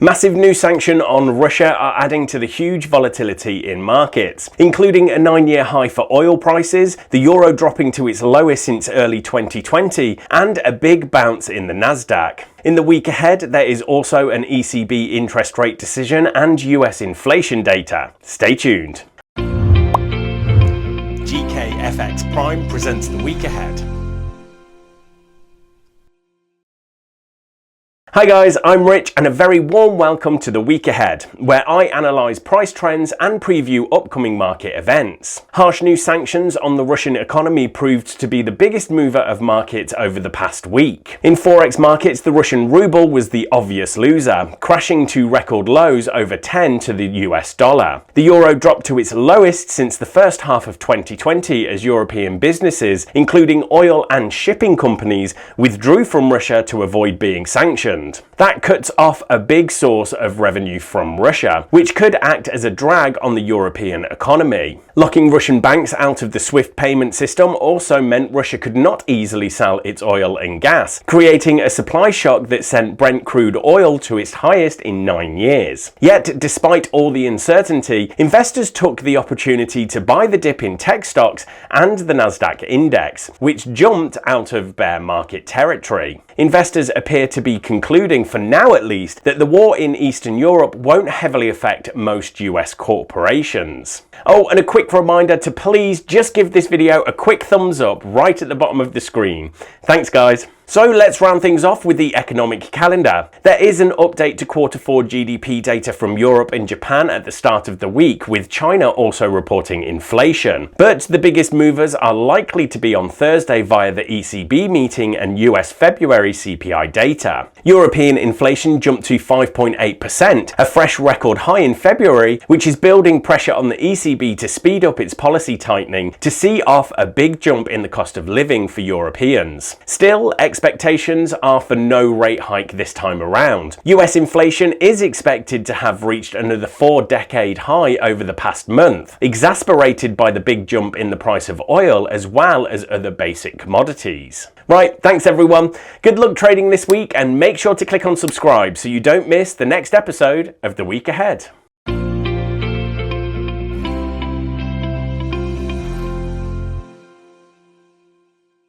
Massive new sanction on Russia are adding to the huge volatility in markets, including a 9-year high for oil prices, the euro dropping to its lowest since early 2020, and a big bounce in the Nasdaq. In the week ahead, there is also an ECB interest rate decision and US inflation data. Stay tuned. GKFX Prime presents the week ahead. Hi guys, I'm Rich and a very warm welcome to the week ahead, where I analyse price trends and preview upcoming market events. Harsh new sanctions on the Russian economy proved to be the biggest mover of markets over the past week. In forex markets, the Russian ruble was the obvious loser, crashing to record lows over 10 to the US dollar. The euro dropped to its lowest since the first half of 2020 as European businesses, including oil and shipping companies, withdrew from Russia to avoid being sanctioned. That cuts off a big source of revenue from Russia, which could act as a drag on the European economy. Locking Russian banks out of the SWIFT payment system also meant Russia could not easily sell its oil and gas, creating a supply shock that sent Brent crude oil to its highest in 9 years. Yet, despite all the uncertainty, investors took the opportunity to buy the dip in tech stocks and the Nasdaq index, which jumped out of bear market territory. Investors appear to be concluding, for now at least, that the war in Eastern Europe won't heavily affect most US corporations. Oh, and a quick reminder to please just give this video a quick thumbs up right at the bottom of the screen. Thanks guys. So let's round things off with the economic calendar. There is an update to Q4 GDP data from Europe and Japan at the start of the week, with China also reporting inflation. But the biggest movers are likely to be on Thursday via the ECB meeting and US February CPI data. European inflation jumped to 5.8%, a fresh record high in February, which is building pressure on the ECB to speed up its policy tightening to see off a big jump in the cost of living for Europeans. Still, expectations are for no rate hike this time around. US inflation is expected to have reached another 4-decade high over the past month, exacerbated by the big jump in the price of oil as well as other basic commodities. Right, thanks everyone. Good luck trading this week and make sure to click on subscribe so you don't miss the next episode of The Week Ahead.